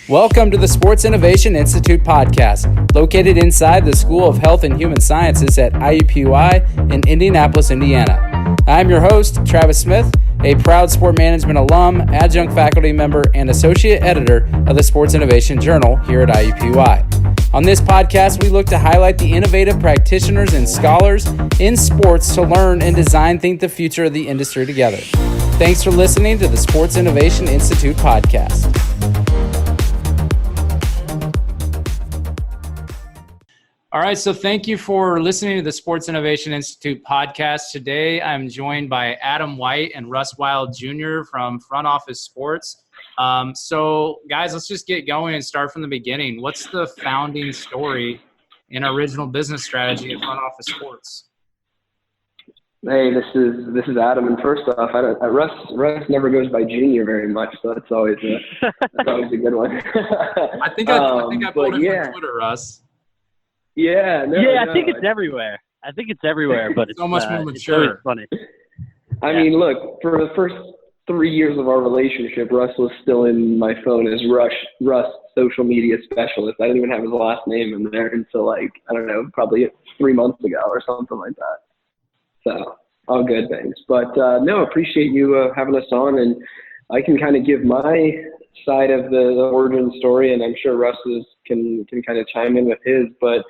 Welcome to the Sports Innovation Institute podcast, located inside the School of Health and Human Sciences at IUPUI in Indianapolis, Indiana. I'm your host, Travis Smith, a proud sport management alum, adjunct faculty member, and associate editor of the Sports Innovation Journal here at IUPUI. On this podcast, we look to highlight the innovative practitioners and scholars in sports to learn and think the future of the industry together. Thanks for listening to the Sports Innovation Institute podcast. All right, so thank you for listening to the Sports Innovation Institute podcast. Today, I'm joined by Adam White and Russ Wilde Jr. from Front Office Sports. So, guys, let's just get going and start from the beginning. What's the founding story and original business strategy at Front Office Sports? Hey, this is Adam, and first off, Russ never goes by Junior very much, so that's always a good one. I think I pulled it from Twitter, Russ. Yeah, I think it's everywhere. But it's so much more mature. It's funny. I mean, look, for the first 3 years of our relationship, Russ was still in my phone as Russ social media specialist. I didn't even have his last name in there until probably 3 months ago or something like that. So all good things. But no, appreciate you having us on, and I can kind of give my side of the origin story, and I'm sure Russ can kind of chime in with his. But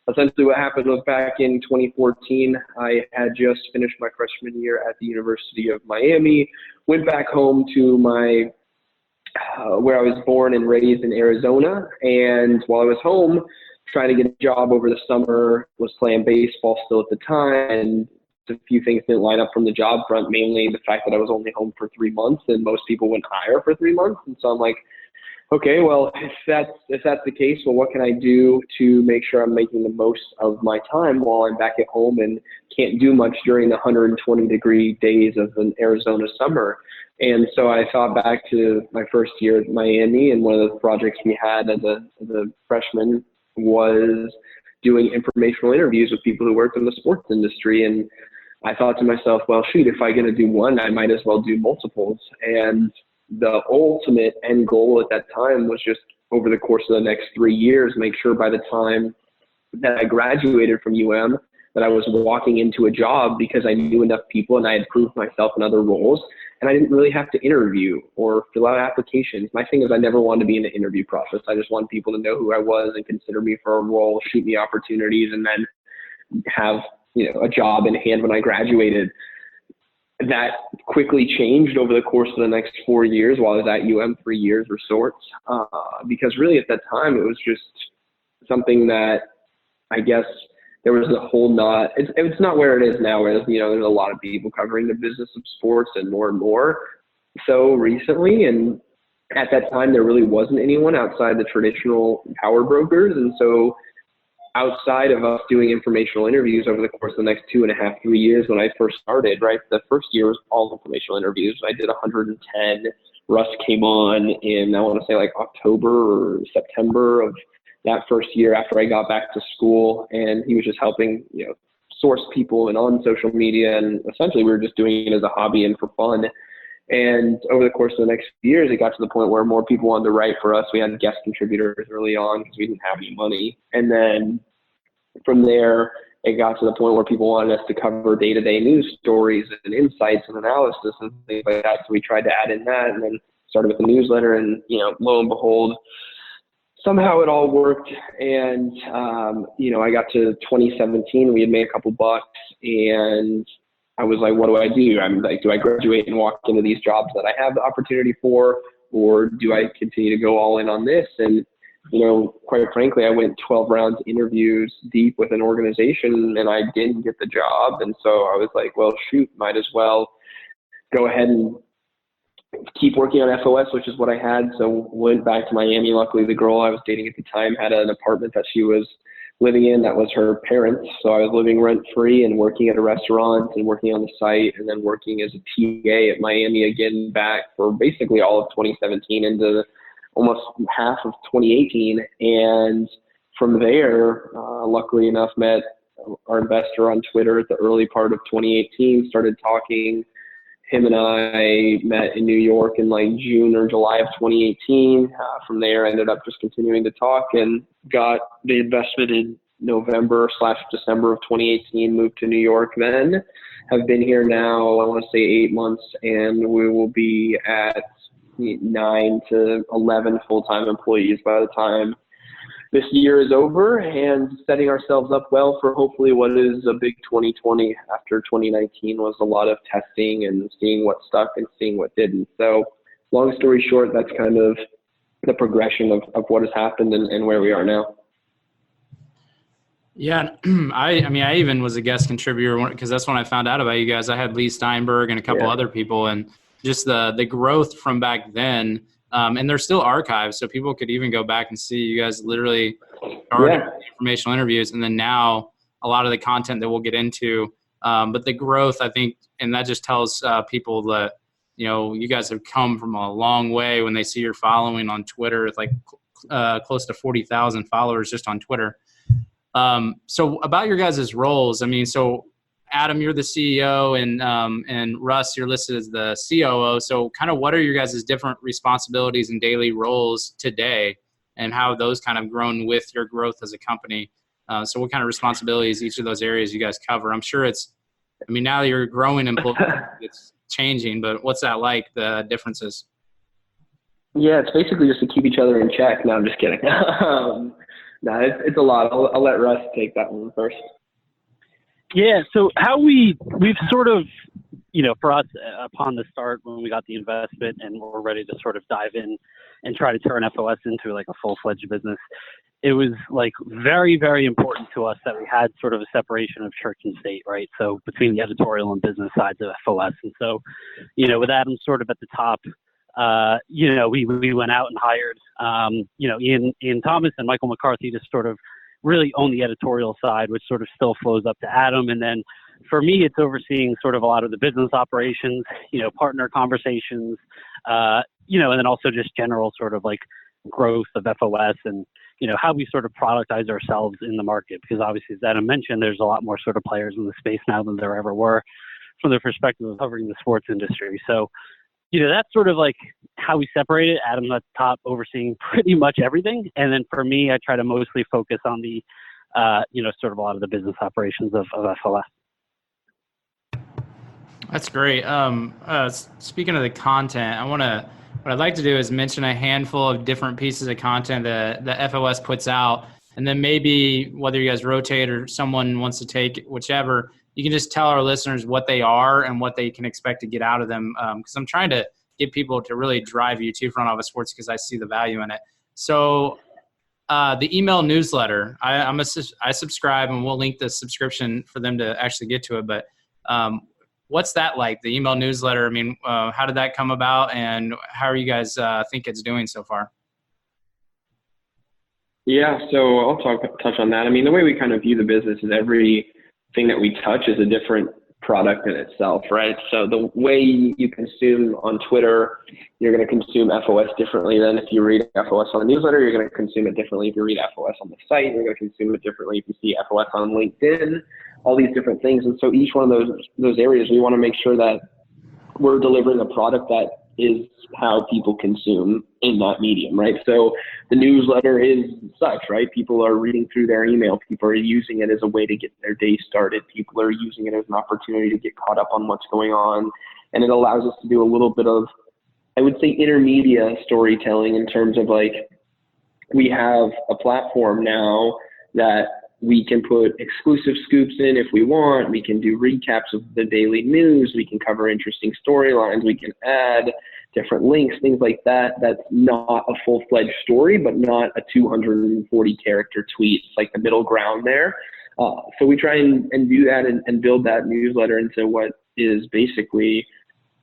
essentially what happened was back in 2014, I had just finished my freshman year at the University of Miami, went back home to my where I was born and raised in Arizona. And while I was home, trying to get a job over the summer, was playing baseball still at the time, and a few things didn't line up from the job front, mainly the fact that I was only home for 3 months and most people wouldn't hire for 3 months. And so I'm like, okay, well, if that's the case, well, what can I do to make sure I'm making the most of my time while I'm back at home and can't do much during the 120-degree days of an Arizona summer? And so I thought back to my first year at Miami, and one of the projects we had as a freshman was doing informational interviews with people who worked in the sports industry. And I thought to myself, well, shoot, if I'm going to do one, I might as well do multiples. And the ultimate end goal at that time was just over the course of the next 3 years, make sure by the time that I graduated from UM that I was walking into a job because I knew enough people and I had proved myself in other roles, and I didn't really have to interview or fill out applications. My thing is I never wanted to be in the interview process. I just want people to know who I was and consider me for a role, shoot me opportunities, and then have a job in hand when I graduated. That quickly changed over the course of the next 4 years while I was at UM, 3 years or sorts, because really at that time it was just something that I guess there was a whole it's not where it is now, where there's a lot of people covering the business of sports and more so recently. And at that time there really wasn't anyone outside the traditional power brokers. And so outside of us doing informational interviews over the course of the next 2.5, 3 years, when I first started, right, the first year was all informational interviews. I did 110. Russ came on in, I want to say like October or September of that first year after I got back to school. And he was just helping, source people and on social media. And essentially we were just doing it as a hobby and for fun. And over the course of the next few years, it got to the point where more people wanted to write for us. We had guest contributors early on because we didn't have any money. And then from there, it got to the point where people wanted us to cover day-to-day news stories and insights and analysis and things like that. So we tried to add in that, and then started with the newsletter. And, lo and behold, somehow it all worked. And, I got to 2017. We had made a couple bucks, and I was like, what do I do? I'm like, do I graduate and walk into these jobs that I have the opportunity for, or do I continue to go all in on this? And, quite frankly, I went 12 rounds interviews deep with an organization and I didn't get the job. And so I was like, well, shoot, might as well go ahead and keep working on FOS, which is what I had. So went back to Miami. Luckily, the girl I was dating at the time had an apartment that she was living in that was her parents. So I was living rent free and working at a restaurant and working on the site, and then working as a TA at Miami again back for basically all of 2017 into almost half of 2018. And from there, luckily enough, met our investor on Twitter at the early part of 2018, started talking, him and I met in New York in like June or July of 2018. From there, I ended up just continuing to talk and got the investment in November/December of 2018, moved to New York then. Have been here now, I want to say 8 months, and we will be at 9 to 11 full-time employees by the time this year is over, and setting ourselves up well for hopefully what is a big 2020 after 2019 was a lot of testing and seeing what stuck and seeing what didn't. So long story short, that's kind of the progression of what has happened and where we are now. Yeah, I mean, I even was a guest contributor because that's when I found out about you guys. I had Lee Steinberg and a couple other people, and just the growth from back then. And they're still archived, so people could even go back and see you guys literally started informational interviews, and then now a lot of the content that we'll get into. But the growth, I think, and that just tells people that, you know, you guys have come from a long way when they see your following on Twitter. It's like close to 40,000 followers just on Twitter. So about your guys' roles, I mean, so Adam, you're the CEO, and Russ, you're listed as the COO. So kind of what are your guys' different responsibilities and daily roles today, and how have those kind of grown with your growth as a company? So what kind of responsibilities each of those areas you guys cover? I'm sure it's, I mean, now that you're growing employees, it's changing, but what's that like, the differences? Yeah, it's basically just to keep each other in check. No, I'm just kidding. No, it's a lot. I'll let Russ take that one first. Yeah, so how we've sort of, you know, for us, upon the start when we got the investment and we're ready to sort of dive in and try to turn FOS into like a full-fledged business, it was like very, very important to us that we had sort of a separation of church and state, right? So between the editorial and business sides of FOS. And so, you know, with Adam sort of at the top, you know, we went out and hired, you know, Ian Thomas and Michael McCarthy to sort of really own the editorial side, which sort of still flows up to Adam. And then for me, it's overseeing sort of a lot of the business operations, you know, partner conversations, you know, and then also just general sort of like growth of FOS and, you know, how we sort of productize ourselves in the market. Because obviously, as Adam mentioned, there's a lot more sort of players in the space now than there ever were from the perspective of covering the sports industry. So, you know, that's sort of like how we separate it. Adam's at the top overseeing pretty much everything. And then for me, I try to mostly focus on the, you know, sort of a lot of the business operations of FOS. That's great. Speaking of the content, what I'd like to do is mention a handful of different pieces of content that FOS puts out. And then maybe whether you guys rotate or someone wants to take whichever, you can just tell our listeners what they are and what they can expect to get out of them. Because I'm trying to get people to really drive you to front office sports because I see the value in it. So the email newsletter, I subscribe, and we'll link the subscription for them to actually get to it. But what's that like, the email newsletter? I mean, how did that come about, and how are you guys think it's doing so far? Yeah, so I'll touch on that. I mean, the way we kind of view the business is everything that we touch is a different product in itself, right? So the way you consume on Twitter, you're going to consume FOS differently than if you read FOS on the newsletter. You're going to consume it differently if you read FOS on the site. You're going to consume it differently if you see FOS on LinkedIn, all these different things. And so each one of those areas, we want to make sure that we're delivering a product that is how people consume in that medium, right? So the newsletter is such, right? People are reading through their email. People are using it as a way to get their day started. People are using it as an opportunity to get caught up on what's going on. And it allows us to do a little bit of, I would say, intermedia storytelling in terms of like, we have a platform now that we can put exclusive scoops in if we want. We can do recaps of the daily news. We can cover interesting storylines. We can add different links, things like that. That's not a full-fledged story, but not a 240-character tweet. It's like the middle ground there. So we try and do that and build that newsletter into what is basically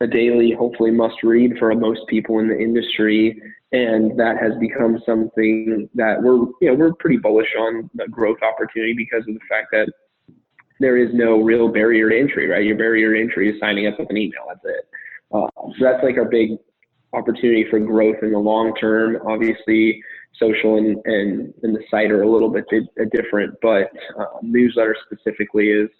a daily, hopefully must-read for most people in the industry. And that has become something that we're pretty bullish on the growth opportunity because of the fact that there is no real barrier to entry, right? Your barrier to entry is signing up with an email. That's it. So that's like our big opportunity for growth in the long term. Obviously, social and the site are a little bit different, but newsletter specifically is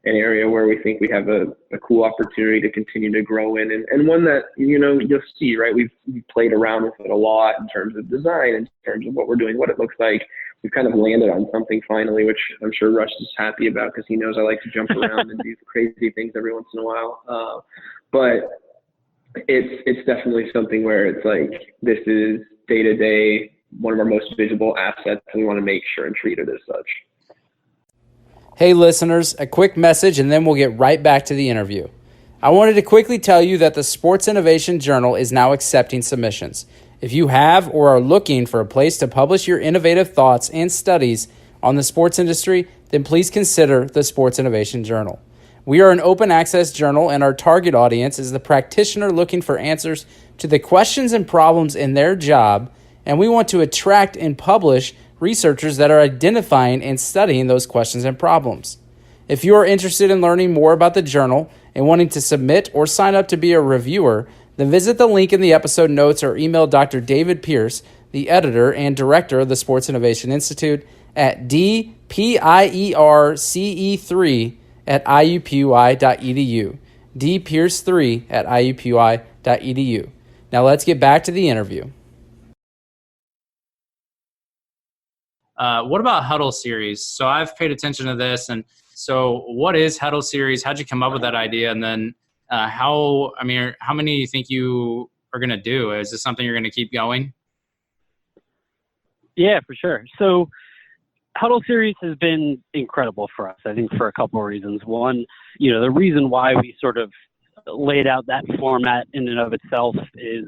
an area where we think we have a cool opportunity to continue to grow in, and one that, you'll see, right? We've played around with it a lot in terms of design, in terms of what we're doing, what it looks like. We've kind of landed on something finally, which I'm sure Rush is happy about because he knows I like to jump around and do crazy things every once in a while. But it's definitely something where it's like, this is day to day, one of our most visible assets, and we want to make sure and treat it as such. Hey listeners, a quick message and then we'll get right back to the interview. I wanted to quickly tell you that the Sports Innovation Journal is now accepting submissions. If you have or are looking for a place to publish your innovative thoughts and studies on the sports industry, then please consider the Sports Innovation Journal. We are an open access journal, and our target audience is the practitioner looking for answers to the questions and problems in their job, and we want to attract and publish researchers that are identifying and studying those questions and problems. If you are interested in learning more about the journal and wanting to submit or sign up to be a reviewer, then visit the link in the episode notes or email Dr. David Pierce, the editor and director of the Sports Innovation Institute, at dpierce3@iupui.edu, dpierce3@iupui.edu. Now let's get back to the interview. What about Huddle series? So I've paid attention to this, and so what is Huddle series? How'd you come up with that idea? And then how many do you think you are going to do? Is this something you're going to keep going? Yeah, for sure. So Huddle series has been incredible for us, I think, for a couple of reasons. One, the reason why we sort of laid out that format in and of itself is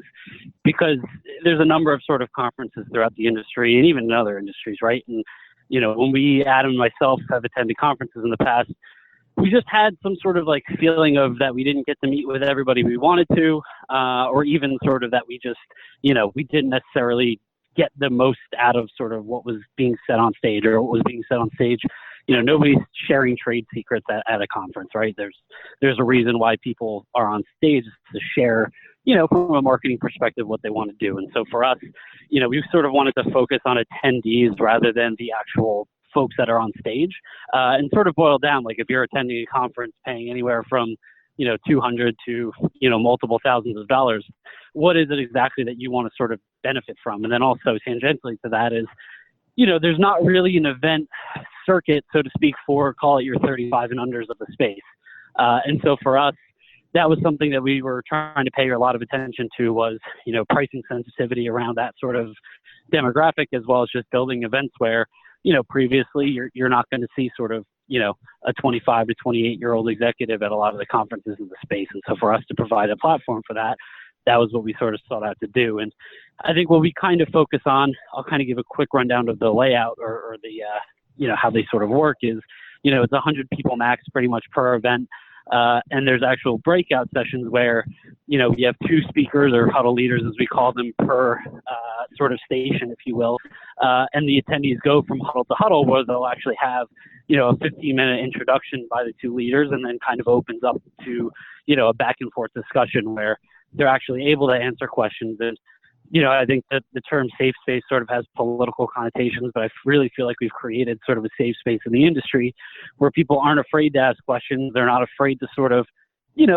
because there's a number of sort of conferences throughout the industry and even in other industries, right? And, when we, Adam and myself, have attended conferences in the past, we just had some sort of like feeling of that we didn't get to meet with everybody we wanted to, or even sort of that we just, we didn't necessarily get the most out of sort of what was being said on stage or what was being said on stage. Nobody's sharing trade secrets at a conference, right? There's a reason why people are on stage to share, from a marketing perspective, what they want to do. And so for us, we sort of wanted to focus on attendees rather than the actual folks that are on stage, and sort of boil down, like if you're attending a conference paying anywhere from, $200 to, multiple thousands of dollars, what is it exactly that you want to sort of benefit from? And then also tangentially to that is, there's not really an event circuit, so to speak, for, call it, your 35 and unders of the space. And so for us, that was something that we were trying to pay a lot of attention to was, pricing sensitivity around that sort of demographic, as well as just building events where, previously you're not going to see sort of, a 25 to 28-year-old executive at a lot of the conferences in the space. And so for us to provide a platform for that, that was what we sort of sought out to do. And I think what we kind of focus on, I'll kind of give a quick rundown of the layout or the, how they sort of work is, it's 100 people max pretty much per event. And there's actual breakout sessions where, we have two speakers or huddle leaders, as we call them, per sort of station, if you will. And the attendees go from huddle to huddle where they'll actually have, a 15-minute introduction by the two leaders and then kind of opens up to, a back and forth discussion where they're actually able to answer questions. And, I think that the term safe space sort of has political connotations, but I really feel like we've created sort of a safe space in the industry where people aren't afraid to ask questions. They're not afraid to sort of,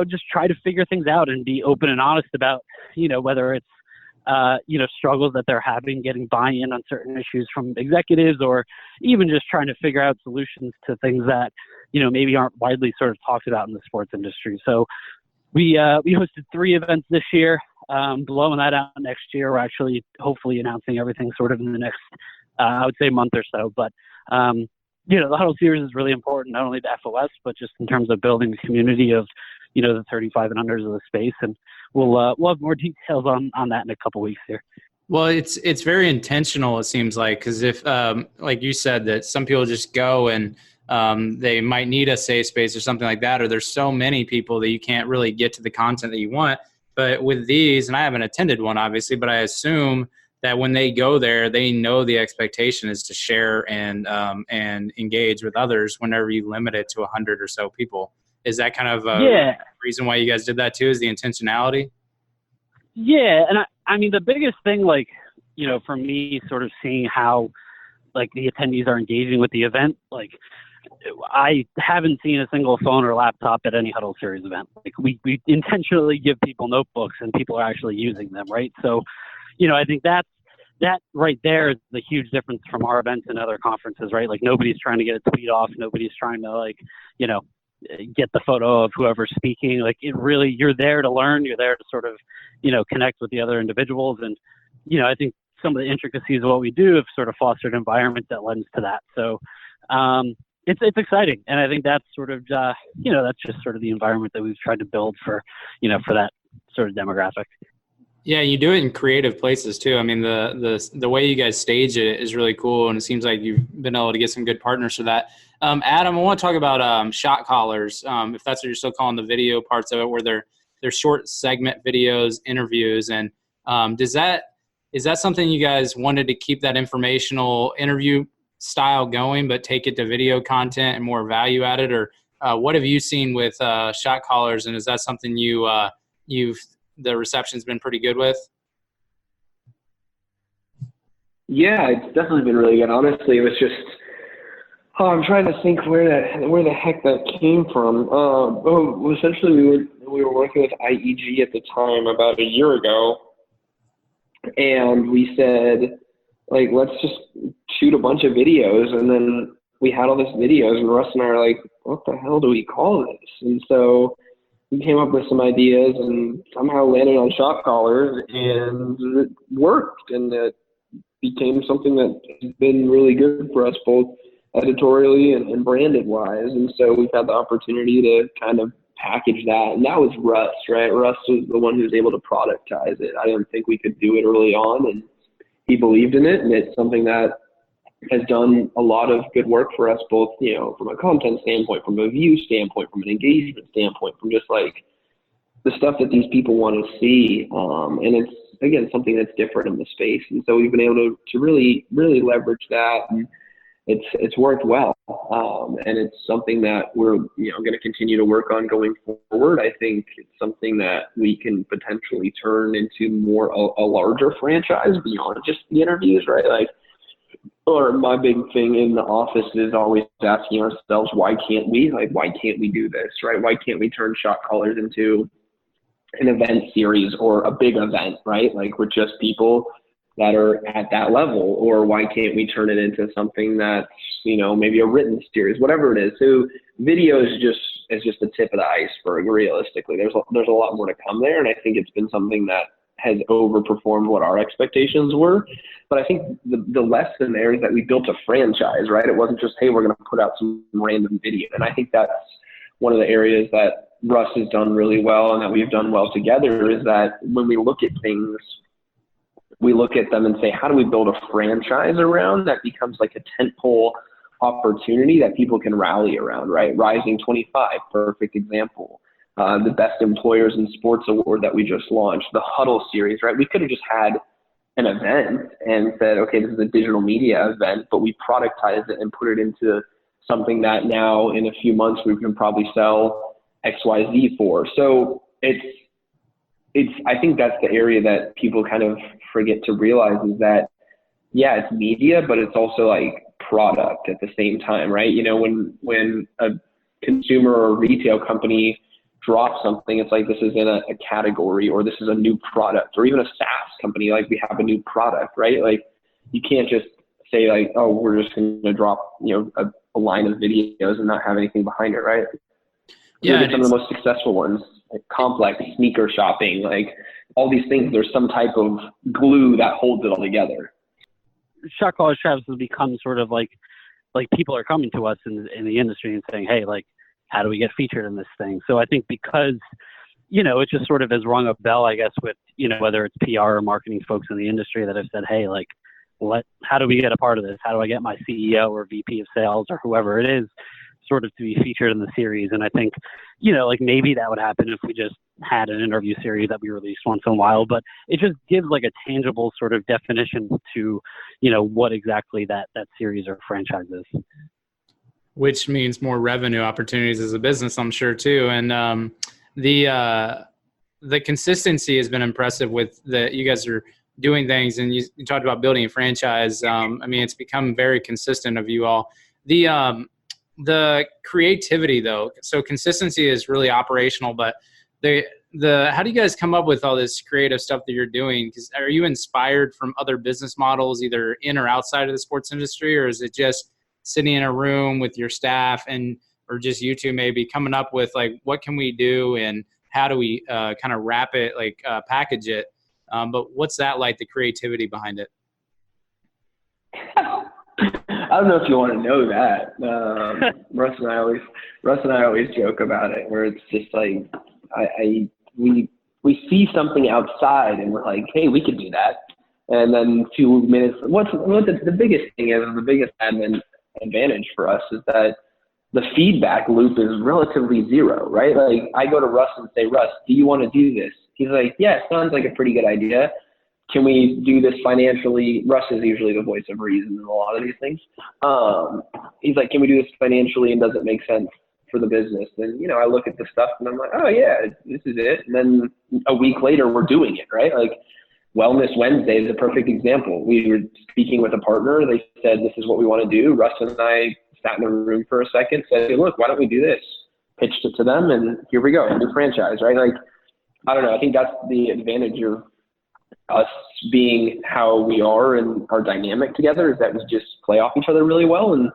just try to figure things out and be open and honest about, whether it's, struggles that they're having, getting buy-in on certain issues from executives, or even just trying to figure out solutions to things that, maybe aren't widely sort of talked about in the sports industry. So we hosted 3 events this year. Blowing that out next year. We're actually hopefully announcing everything sort of in the next, I would say, month or so. But, the Huddle series is really important, not only to FOS, but just in terms of building the community of, the 35 and unders of the space. And we'll have more details on that in a couple weeks here. Well, it's very intentional, it seems like, because if, like you said, that some people just go and they might need a safe space or something like that, or there's so many people that you can't really get to the content that you want. But with these, and I haven't attended one, obviously, but I assume that when they go there, they know the expectation is to share and engage with others whenever you limit it to 100 or so people. Is that kind of a reason why you guys did that too, is the intentionality? Yeah, and I mean, the biggest thing, like, for me, sort of seeing how, like, the attendees are engaging with the event, like, I haven't seen a single phone or laptop at any Huddle Series event. Like we intentionally give people notebooks and people are actually using them, right? So, I think that right there is the huge difference from our events and other conferences, right? Like nobody's trying to get a tweet off. Nobody's trying to get the photo of whoever's speaking. Like it really, you're there to learn. You're there to sort of, connect with the other individuals. And, I think some of the intricacies of what we do have sort of fostered an environment that lends to that. So, it's exciting. And I think that's sort of, that's just sort of the environment that we've tried to build for that sort of demographic. Yeah, you do it in creative places too. I mean, the way you guys stage it is really cool, and it seems like you've been able to get some good partners for that. Adam, I want to talk about shot callers, if that's what you're still calling the video parts of it, where they're short segment videos, interviews, and is that something you guys wanted to keep that informational interview style going, but take it to video content and more value added, or what have you seen with shot callers, and is that something the reception's been pretty good with? Yeah, it's definitely been really good. Honestly, it was just, I'm trying to think where the heck that came from. Essentially we were working with IEG at the time about a year ago, and we said, like, let's just shoot a bunch of videos. And then we had all these videos, and Russ and I are like, what the hell do we call this? And so we came up with some ideas and somehow landed on shot callers, and it worked. And it became something that has been really good for us, both editorially and branded wise. And so we've had the opportunity to kind of package that. And that was Russ, right? Russ was the one who was able to productize it. I didn't think we could do it early on, and he believed in it. And it's something that has done a lot of good work for us, both, from a content standpoint, from a view standpoint, from an engagement standpoint, from just like the stuff that these people want to see. And it's, again, something that's different in the space. And so we've been able to really, really leverage that. And it's worked well. And it's something that we're, going to continue to work on going forward. I think it's something that we can potentially turn into more a larger franchise beyond just the interviews, right? Like, or my big thing in the office is always asking ourselves, why can't we do this, right? Why can't we turn shot callers into an event series or a big event, right? Like, we're just people that are at that level. Or why can't we turn it into something that's, maybe a written series, whatever it is. So video is just the tip of the iceberg. Realistically, there's a lot more to come there. And I think it's been something that has overperformed what our expectations were. But I think the lesson there is that we built a franchise, right? It wasn't just, hey, we're going to put out some random video. And I think that's one of the areas that Russ has done really well and that we've done well together, is that when we look at things, we look at them and say, how do we build a franchise around that becomes like a tentpole opportunity that people can rally around, right? Rising 25, perfect example. The Best Employers in Sports Award that we just launched, the Huddle series, right? We could have just had an event and said, okay, this is a digital media event, but we productized it and put it into something that now in a few months we can probably sell XYZ for. So I think that's the area that people kind of forget to realize, is that, yeah, it's media, but it's also like product at the same time, right? When a consumer or retail company drop something, it's like, this is in a category, or this is a new product, or even a SaaS company, like, we have a new product, right? Like, you can't just say like, oh, we're just going to drop, a line of videos and not have anything behind it, right? Yeah. Some of the most successful ones, like Complex, sneaker shopping, like all these things, there's some type of glue that holds it all together. Shot callers, Travis, has become sort of like people are coming to us in the industry and saying, hey, like, how do we get featured in this thing? So I think because, it just sort of has rung a bell, I guess, with, whether it's PR or marketing folks in the industry that have said, hey, like, how do we get a part of this? How do I get my CEO or VP of sales or whoever it is sort of to be featured in the series? And I think, like, maybe that would happen if we just had an interview series that we released once in a while, but it just gives like a tangible sort of definition to, what exactly that series or franchise is. Which means more revenue opportunities as a business, I'm sure, too. And the consistency has been impressive with you guys are doing things, and you talked about building a franchise. I mean, it's become very consistent of you all. the creativity though, so consistency is really operational, but how do you guys come up with all this creative stuff that you're doing? Because are you inspired from other business models, either in or outside of the sports industry, or is it just sitting in a room with your staff or just you two maybe coming up with like, what can we do and how do we kind of wrap it, like package it? But what's that like, the creativity behind it? I don't know if you want to know that. Russ and I always joke about it, where it's just like we see something outside and we're like, hey, we could do that. And then 2 minutes. What the biggest thing is, the biggest admin advantage for us is that the feedback loop is relatively zero, right? Like I go to Russ and say, Russ, do you want to do this? He's like, yeah, sounds like a pretty good idea. Can we do this financially? Russ is usually the voice of reason in a lot of these things. He's like, can we do this financially, and does it make sense for the business? And, I look at the stuff and I'm like, oh yeah, this is it. And then a week later we're doing it, right? Like Wellness Wednesday is a perfect example. We were speaking with a partner. They said, this is what we want to do. Russ and I sat in a room for a second, said, hey, look, why don't we do this? Pitched it to them, and here we go, a new franchise, right? Like, I don't know. I think that's the advantage of us being how we are and our dynamic together, is that we just play off each other really well. And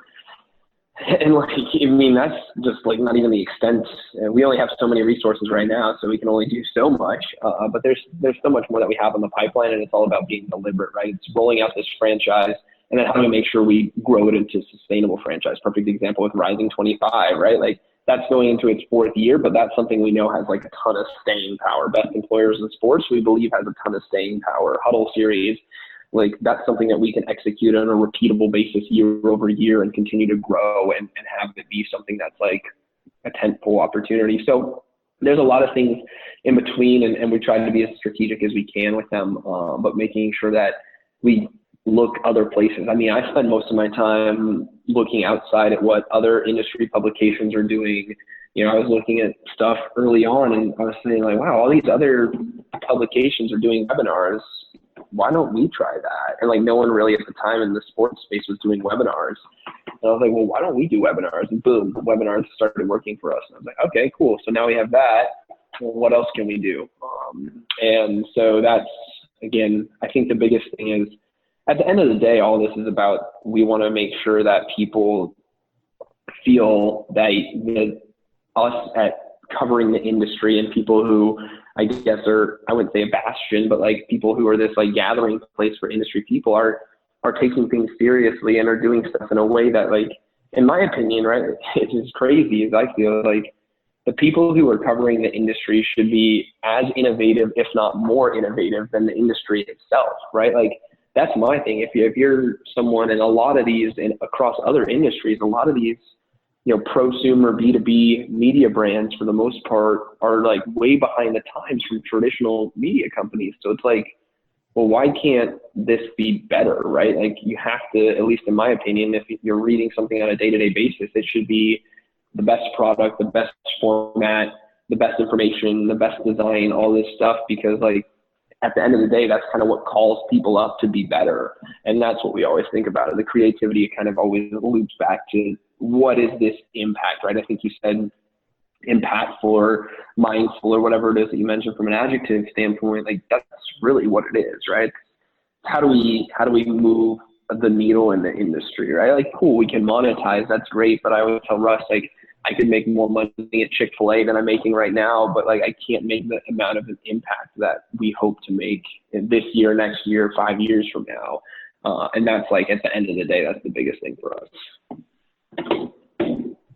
like, I mean, that's just like not even the extent. We only have so many resources right now, so we can only do so much. But there's so much more that we have on the pipeline, and it's all about being deliberate, right? It's rolling out this franchise, and then how do we make sure we grow it into a sustainable franchise? Perfect example with Rising 25, right? Like that's going into its 4th year, but that's something we know has like a ton of staying power. Best Employers in Sports, we believe, has a ton of staying power. Huddle series, like that's something that we can execute on a repeatable basis year over year and continue to grow and have it be something that's like a tentpole opportunity. So there's a lot of things in between, and we try to be as strategic as we can with them, but making sure that we look other places. I mean, I spend most of my time looking outside at what other industry publications are doing. I was looking at stuff early on and I was saying like, wow, all these other publications are doing webinars. Why don't we try that? And like no one really at the time in the sports space was doing webinars. And I was like, well, why don't we do webinars? And boom, webinars started working for us. And I was like, okay, cool. So now we have that. Well, what else can we do? And so that's, again, I think the biggest thing is, at the end of the day, all this is about, we want to make sure that people feel that us at covering the industry and people who I guess are, I wouldn't say a bastion, but like people who are this like gathering place for industry people are taking things seriously and are doing stuff in a way that, like, in my opinion, right, it's as crazy as I feel, like the people who are covering the industry should be as innovative, if not more innovative than the industry itself, right? Like, that's my thing. If you're someone, and a lot of these, and across other industries, a lot of these, prosumer B2B media brands for the most part are like way behind the times from traditional media companies. So it's like, well, why can't this be better, right? Like you have to, at least in my opinion, if you're reading something on a day-to-day basis, it should be the best product, the best format, the best information, the best design, all this stuff, because like, at the end of the day, that's kind of what calls people up to be better. And that's what we always think about it. The creativity kind of always loops back to, what is this impact, right? I think you said impactful or mindful or whatever it is that you mentioned from an adjective standpoint. Like that's really what it is, right? How do we move the needle in the industry, right? Like, cool, we can monetize. That's great. But I always tell Russ, like, I could make more money at Chick-fil-A than I'm making right now, but like I can't make the amount of an impact that we hope to make this year, next year, 5 years from now. And that's like, at the end of the day, that's the biggest thing for us.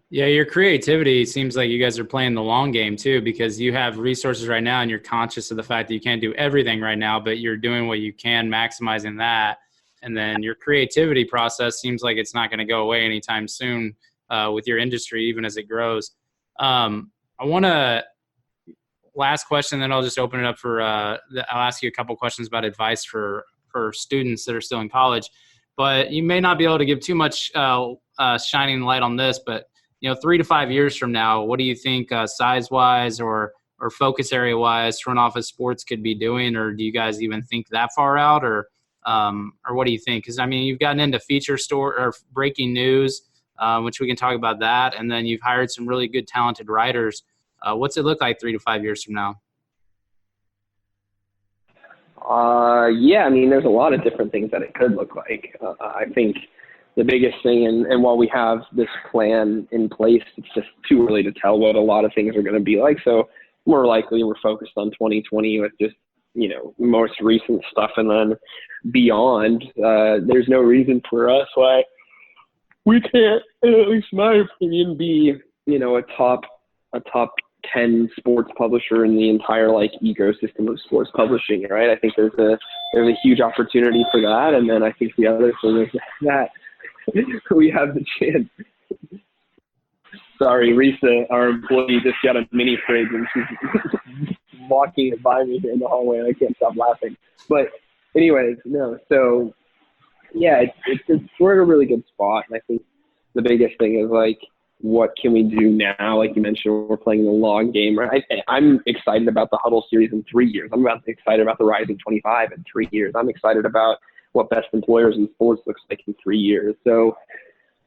Yeah, your creativity seems like you guys are playing the long game too, because you have resources right now and you're conscious of the fact that you can't do everything right now, but you're doing what you can, maximizing that. And then your creativity process seems like it's not going to go away anytime soon. With your industry, even as it grows. I want to, last question, then I'll just open it up for, I'll ask you a couple questions about advice for students that are still in college, but you may not be able to give too much shining light on this, but 3 to 5 years from now, what do you think size wise or focus area wise front office sports could be doing? Or do you guys even think that far out, or what do you think? Cause I mean, you've gotten into feature store or breaking news. which we can talk about that. And then you've hired some really good, talented writers. What's it look like 3 to 5 years from now? Yeah, I mean, there's a lot of different things that it could look like. I think the biggest thing, and while we have this plan in place, it's just too early to tell what a lot of things are going to be like. So more likely we're focused on 2020 with just, most recent stuff. And then beyond, there's no reason for us why we can't, at least in my opinion, be, a top 10 sports publisher in the entire ecosystem of sports publishing, right? I think there's a huge opportunity for that. And then I think the other thing is that we have the chance. Sorry, Risa, our employee, just got a mini fridge and she's walking it by me here in the hallway and I can't stop laughing. But anyways, no. So yeah, we're in a really good spot. And I think the biggest thing is what can we do now? Like you mentioned, we're playing the long game, right? I'm excited about the Huddle series in 3 years. I'm excited about the Rising 25 in 3 years. I'm excited about what Best Employers in Sports looks like in 3 years. So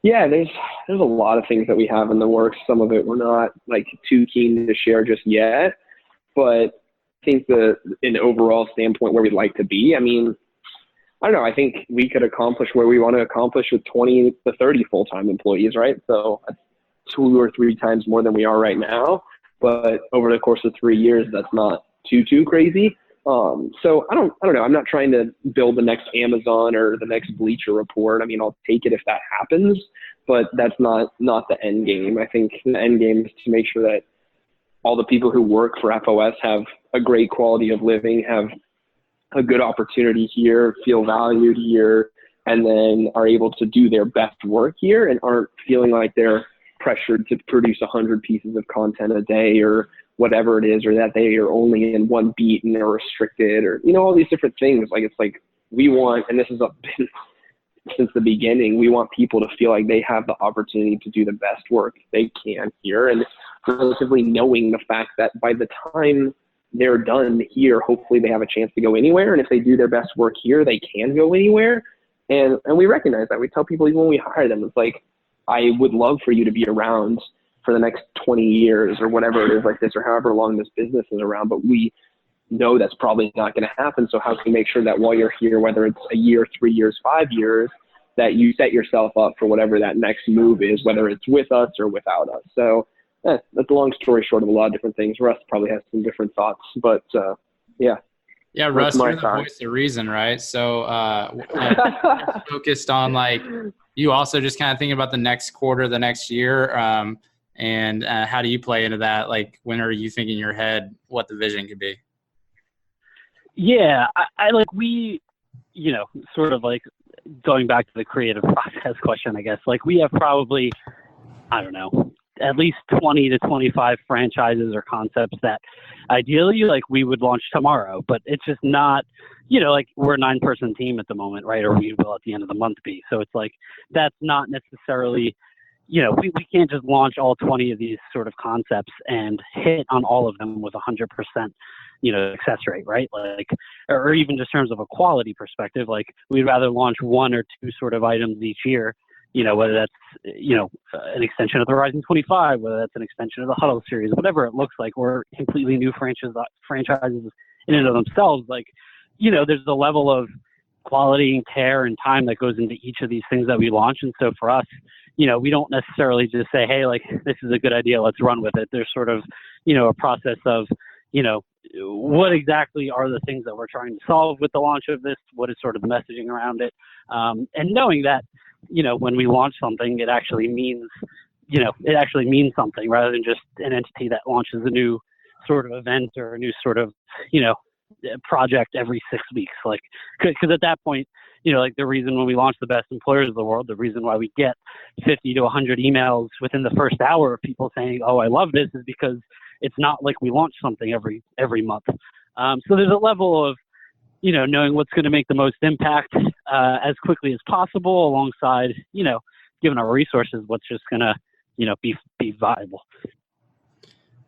yeah, there's a lot of things that we have in the works. Some of it we're not too keen to share just yet, but I think an overall standpoint where we'd like to be, I mean, I don't know. I think we could accomplish where we want to accomplish with 20 to 30 full-time employees, right? So 2 or 3 times more than we are right now. But over the course of 3 years, that's not too crazy. So I don't know. I'm not trying to build the next Amazon or the next Bleacher Report. I mean, I'll take it if that happens, but that's not the end game. I think the end game is to make sure that all the people who work for FOS have a great quality of living, have a good opportunity here, feel valued here, and then are able to do their best work here and aren't feeling like they're pressured to produce 100 pieces of content a day or whatever it is, or that they are only in one beat and they're restricted, or, all these different things. We want, and this has been since the beginning, we want people to feel like they have the opportunity to do the best work they can here, and relatively knowing the fact that by the time they're done here, hopefully they have a chance to go anywhere. And if they do their best work here, they can go anywhere. And we recognize that. We tell people even when we hire them, it's I would love for you to be around for the next 20 years or whatever it is like this, or however long this business is around. But we know that's probably not going to happen. So how can we make sure that while you're here, whether it's a year, 3 years, 5 years, that you set yourself up for whatever that next move is, whether it's with us or without us. So that's a long story short of a lot of different things. Russ probably has some different thoughts, but yeah. Yeah, Russ, you're the voice of reason, right? So focused on you also just kind of thinking about the next quarter, the next year, and how do you play into that? When are you thinking in your head what the vision could be? Yeah, we, sort of going back to the creative process question, I guess, we have probably, I don't know, at least 20 to 25 franchises or concepts that ideally we would launch tomorrow, but it's just not, we're a 9-person team at the moment, right? Or we will at the end of the month be. So it's that's not necessarily, we can't just launch all 20 of these sort of concepts and hit on all of them with 100%, success rate, right? Or even just in terms of a quality perspective, we'd rather launch 1 or 2 sort of items each year, whether that's, an extension of the Horizon 25, whether that's an extension of the Huddle series, whatever it looks like, or completely new franchises in and of themselves. There's a level of quality and care and time that goes into each of these things that we launch. And so for us, we don't necessarily just say, hey, this is a good idea, let's run with it. There's sort of, a process of, what exactly are the things that we're trying to solve with the launch of this? What is sort of the messaging around it? And knowing that, when we launch something, it actually means something rather than just an entity that launches a new sort of event or a new sort of, project every 6 weeks. Because at that point, the reason when we launch the Best Employers of the World, the reason why we get 50 to 100 emails within the first hour of people saying, oh, I love this, is because it's not like we launch something every month. So there's a level of, knowing what's going to make the most impact as quickly as possible alongside, given our resources, what's just going to, be viable.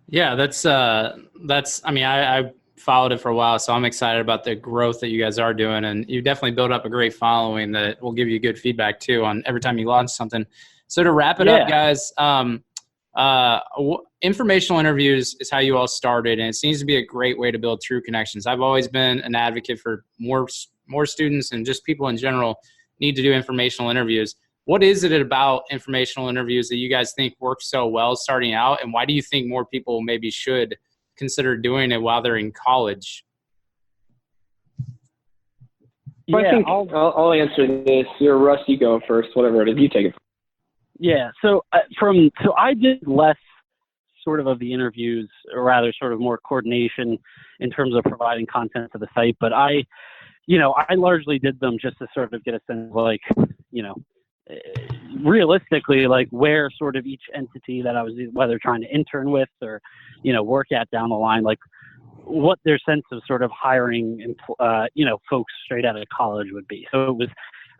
Yeah, that's, I followed it for a while, so I'm excited about the growth that you guys are doing. And you definitely built up a great following that will give you good feedback too on every time you launch something. So to wrap it up, guys, informational interviews is how you all started, and it seems to be a great way to build true connections. I've always been an advocate for more students and just people in general need to do informational interviews. What is it about informational interviews that you guys think works so well starting out, and why do you think more people maybe should consider doing it while they're in college? Yeah, I think I'll answer this. You're Russ, you go first, whatever it is. You take it. Yeah, so I did less sort of the interviews, or rather sort of more coordination in terms of providing content to the site. But I largely did them just to sort of get a sense of, like, realistically, like, where sort of each entity that I was whether trying to intern with or, work at down the line, like, what their sense of sort of hiring, folks straight out of college would be. So it was,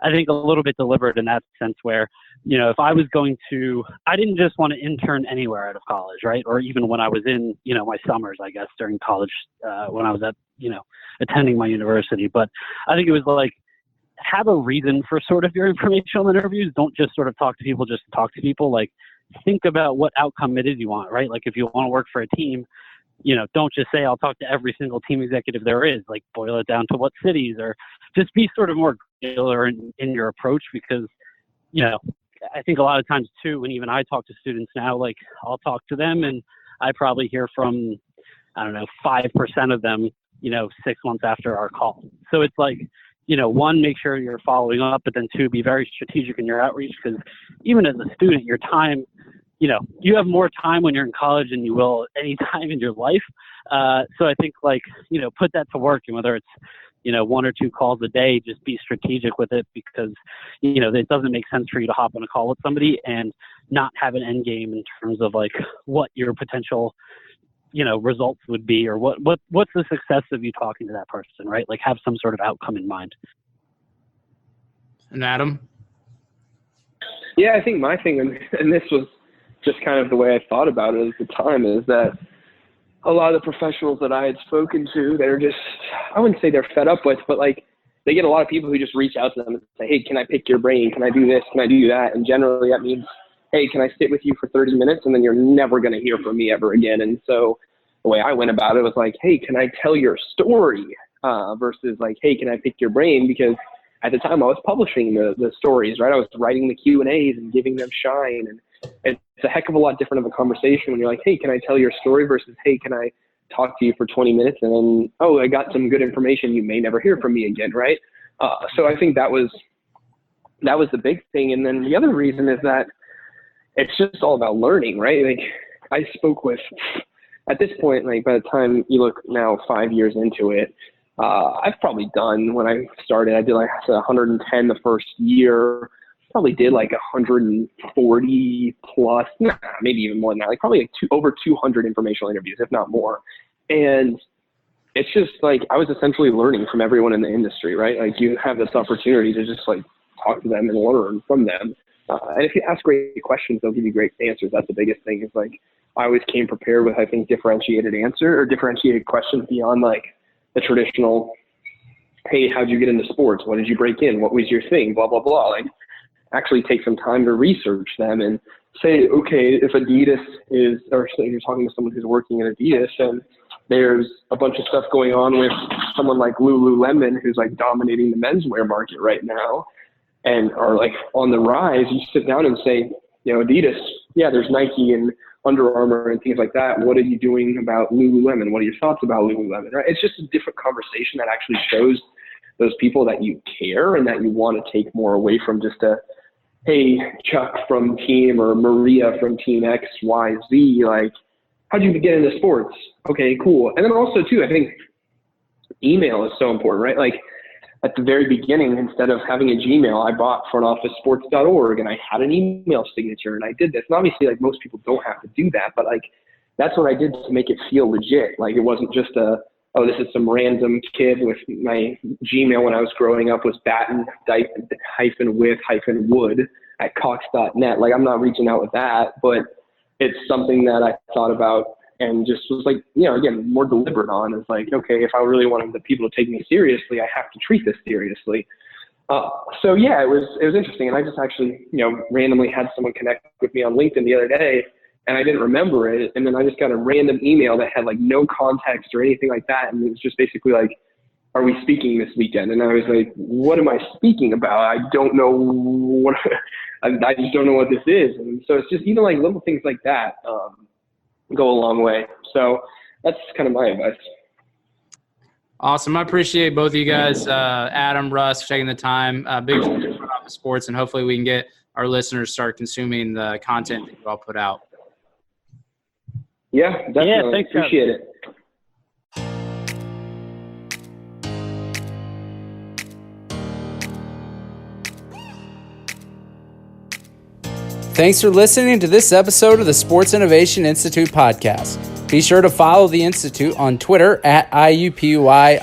I think, a little bit deliberate in that sense where, if I was going to, I didn't just want to intern anywhere out of college, right? Or even when I was in, my summers, I guess, during college, when I was at, attending my university. But I think it was like, have a reason for sort of your informational interviews. Don't just sort of talk to people just to talk to people. Like, think about what outcome it is you want, right? Like, if you want to work for a team, don't just say, I'll talk to every single team executive there is. Like, boil it down to what cities, or just be sort of more granular in your approach, because, I think a lot of times too, when even I talk to students now, like, I'll talk to them and I probably hear from, 5% of them, 6 months after our call. So it's like, one, make sure you're following up, but then two, be very strategic in your outreach, because even as a student, your time, you have more time when you're in college than you will any time in your life. So I think, like, put that to work, and whether it's, 1 or 2 calls a day, just be strategic with it, because, it doesn't make sense for you to hop on a call with somebody and not have an end game in terms of, like, what your potential, results would be, or what's the success of you talking to that person, right? Like, have some sort of outcome in mind. And Adam? Yeah, I think my thing, and this was just kind of the way I thought about it at the time, is that a lot of the professionals that I had spoken to, they're just, I wouldn't say they're fed up with, but, like, they get a lot of people who just reach out to them and say, hey, can I pick your brain? Can I do this? Can I do that? And generally that means, hey, can I sit with you for 30 minutes? And then you're never going to hear from me ever again. And so the way I went about it was like, hey, can I tell your story? Versus like, hey, can I pick your brain? Because at the time I was publishing the stories, right? I was writing the Q&As and giving them shine. And it's a heck of a lot different of a conversation when you're like, hey, can I tell your story, versus, hey, can I talk to you for 20 minutes? And then, oh, I got some good information. You may never hear from me again, right? So I think that was the big thing. And then the other reason is that it's just all about learning, right? Like, I spoke with, at this point, like, by the time you look now 5 years into it, I've probably done, when I started, I did like 110 the first year. Probably did like 140 plus, maybe even more than that, like probably like over 200 informational interviews, if not more. And it's just like, I was essentially learning from everyone in the industry, right? Like, you have this opportunity to just, like, talk to them and learn from them. And if you ask great questions, they'll give you great answers. That's the biggest thing, is like, I always came prepared with, I think, differentiated questions beyond like the traditional, hey, how'd you get into sports? What did you break in? What was your thing? Blah, blah, blah. Like, actually take some time to research them and say, okay, if Adidas is, or say you're talking to someone who's working at Adidas and there's a bunch of stuff going on with someone like Lululemon, who's like dominating the menswear market right now and are like on the rise, you sit down and say, Adidas, yeah, there's Nike and Under Armour and things like that. What are you doing about Lululemon? What are your thoughts about Lululemon? Right? It's just a different conversation that actually shows those people that you care and that you want to take more away from just a, hey, Chuck from team, or Maria from team X, Y, Z, like, how'd you get into sports? Okay, cool. And then also too, I think email is so important, right? Like, at the very beginning, instead of having a Gmail, I bought frontofficesports.org and I had an email signature and I did this. And obviously, like, most people don't have to do that, but like, that's what I did to make it feel legit. Like, it wasn't just oh, this is some random kid with my Gmail when I was growing up was batten-with-wood@cox.net. Like, I'm not reaching out with that, but it's something that I thought about and just was like, again, more deliberate on. It's like, okay, if I really wanted the people to take me seriously, I have to treat this seriously. So yeah, it was interesting. And I just actually, randomly had someone connect with me on LinkedIn the other day, and I didn't remember it. And then I just got a random email that had like no context or anything like that. And it was just basically like, are we speaking this weekend? And I was like, what am I speaking about? I don't know what, I just don't know what this is. And so it's just even like little things like that go a long way. So that's kind of my advice. Awesome. I appreciate both of you guys, Adam, Russ, taking the time. Big fan of sports, and hopefully we can get our listeners start consuming the content that you all put out. Yeah, definitely. Yeah, thanks, appreciate it. Thanks for listening to this episode of the Sports Innovation Institute podcast. Be sure to follow the Institute on Twitter at IUPUI_SII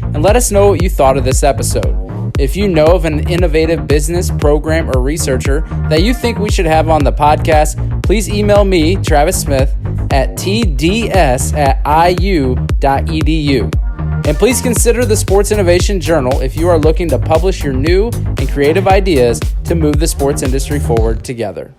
and let us know what you thought of this episode. If you know of an innovative business, program, or researcher that you think we should have on the podcast, please email me, Travis Smith, at tds@iu.edu. And please consider the Sports Innovation Journal if you are looking to publish your new and creative ideas to move the sports industry forward together.